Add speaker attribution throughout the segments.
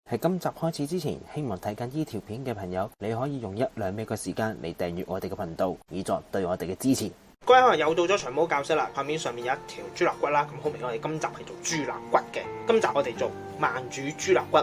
Speaker 1: 喺今集開始之前，希望睇緊呢條片嘅朋友，你可以用1-2秒嘅時間嚟訂閱我哋嘅頻道，以作對我哋嘅支持。
Speaker 2: 各位可能又到咗長毛教室啦，畫面上面有一條豬肋骨啦，咁好明顯我哋今集係做豬肋骨嘅。今集我哋做慢煮豬肋骨。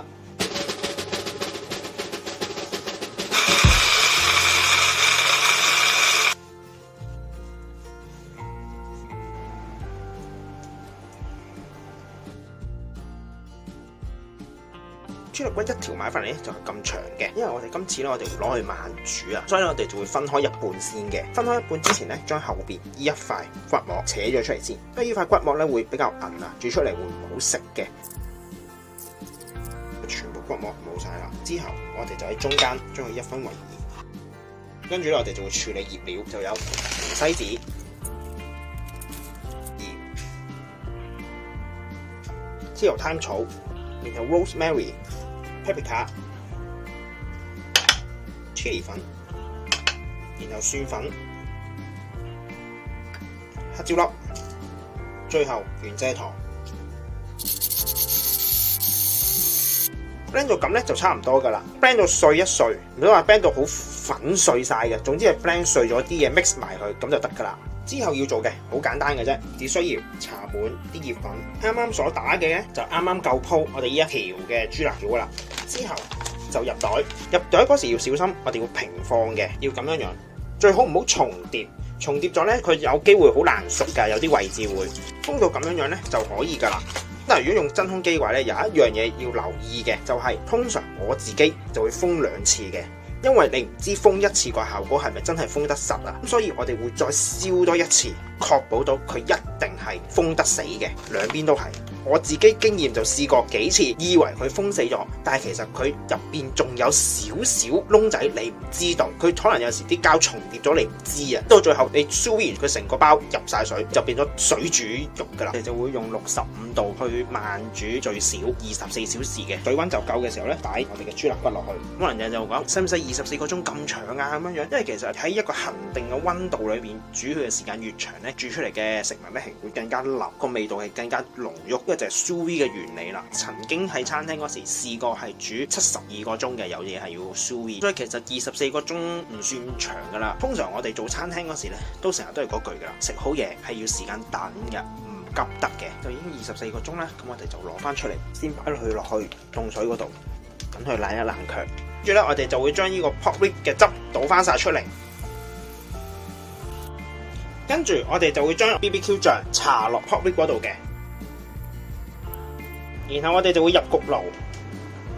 Speaker 2: 豬肋骨一條買翻嚟咧就係咁長嘅，因為我哋今次咧我哋會攞去慢煮啊，所以咧我哋就會分開一半先嘅。分開一半之前咧，將後邊呢一塊骨膜扯咗出嚟先，因為呢塊骨膜咧會比較韌啊，煮出嚟會唔好食嘅。全部骨膜冇晒啦，之後我哋就喺中間將佢一分為二，跟住咧我哋就會處理醃料，就有西子、鹽、豉油、貪草，然後 rosemary、paprika、chili 粉，然後蒜粉、黑椒粒，最後原蔗糖。blend 到咁咧就差唔多噶啦 ，blend 到碎一碎，唔好話 blend 到好粉碎晒嘅，總之係 blend 碎咗啲嘢 mix 埋佢咁就得噶啦。之後要做嘅好簡單嘅啫，只需要搽滿啲醃粉，啱啱所打嘅咧就啱啱夠鋪我哋呢一條嘅豬肋條噶啦。之後就入袋，入袋嗰時要小心，我哋要平放嘅，要咁樣樣，最好唔好重疊，重疊咗咧佢有機會好難熟噶，有啲位置會封到咁樣樣咧就可以噶啦。但係如果用真空機嘅話咧，有一樣嘢要留意嘅，就係通常我自己就會封2次嘅。因為你唔知封1次個效果係咪真係封得實啊，咁所以我哋會再燒多1次，確保到佢一定係封得死嘅，兩邊都係。我自己經驗就試過幾次，以為佢封死咗，但係其實佢入邊仲有少少窿仔，你唔知道，佢可能有時啲膠重疊咗，你唔知啊。到最後你燒完佢成個包入晒水，就變咗水煮肉噶啦。你就會用65度去慢煮最少24小時嘅，水溫就夠嘅時候咧，擺我哋嘅豬肋骨落去。可能有人就講，使唔使24個鐘咁長啊？咁樣樣，因為其實喺一個恒定嘅溫度裏邊煮佢嘅時間越長咧，煮出嚟嘅食物咧係會更加腍，個味道係更加濃郁。就係 sous vide 嘅原理啦。曾經喺餐廳嗰時試過係煮72個鐘嘅，有嘢係要 sous vide，所以其實24個鐘唔算長噶啦。通常我哋做餐廳嗰時咧，都成日都係嗰句噶啦，食好嘢係要時間等嘅，唔急得嘅。就已經24個鐘啦，咁我哋就攞翻出嚟，先擺落去凍水嗰度，等佢冷一冷卻。跟住咧，我哋就會將呢個 pork rib 嘅汁倒翻晒出嚟。跟住我哋就會將 BBQ 醬搽落 pork rib 嗰度嘅。然後我哋就會入焗爐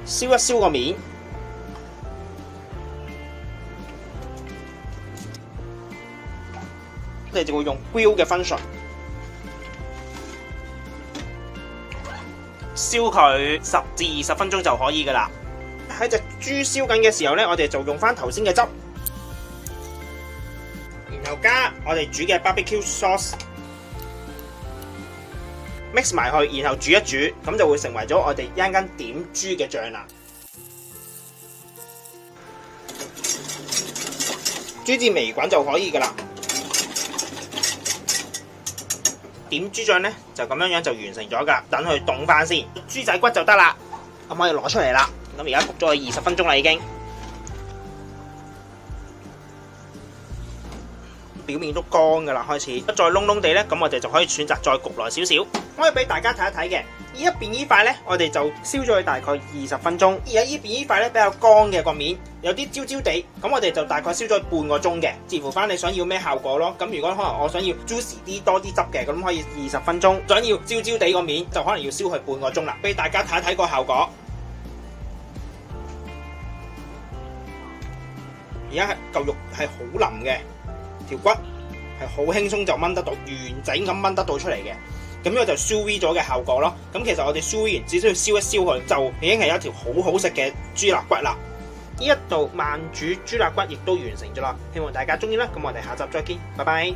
Speaker 2: 燒一燒個面，我哋就會用 grill 嘅 function 燒佢10至20分鐘就可以噶啦。喺隻豬燒緊嘅時候咧，我哋就用翻頭先嘅汁，然後加我哋煮嘅 barbecue sauce。mix 埋去，然後煮一煮，咁就會成為咗我哋一陣間點豬嘅醬啦。豬至微滾就可以噶啦。點豬醬咧就咁樣樣就完成咗噶，等佢凍翻先。豬仔骨就得啦，咁可以攞出嚟啦。咁而家焗咗佢20分鐘啦，已經。表面都乾噶啦，開始再燶燶地咧，咁我哋就可以選擇再焗耐少少。可以俾大家睇一睇嘅，呢一邊呢塊咧，我哋就燒咗佢大概20分鐘。而喺呢邊呢塊咧比較乾嘅個面，有啲焦焦地，咁我哋就大概燒咗半個鐘嘅，視乎翻你想要咩效果咯。咁如果可能我想要 juicy 啲多啲汁嘅，咁可以20分鐘；想要焦焦地個面，就可能要燒佢半個鐘啦。俾大家睇一睇個效果。而家係嚿肉係好腍嘅。條骨係好輕鬆就掹得到，完整咁掹得到出嚟嘅，咁呢個就 sous vide 咗嘅效果咯。咁其實我哋 sous vide 完只需要燒一燒佢，就已經係一條好好食嘅豬肋骨啦。呢一道慢煮豬肋骨亦都完成咗啦，希望大家中意啦。咁我哋下集再見，拜拜。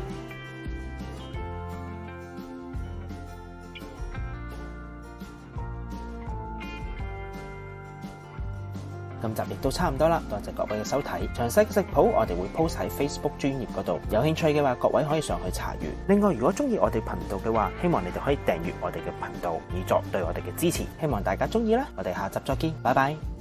Speaker 1: 今集亦都差唔多啦，多謝各位嘅收睇。詳細嘅食譜我哋會 post 喺 Facebook 專頁嗰度，有興趣嘅話各位可以上去查閱。另外如果中意我哋頻道嘅話，希望你哋可以訂閱我哋嘅頻道，以作對我哋嘅支持。希望大家中意啦，我哋下集再見，拜拜。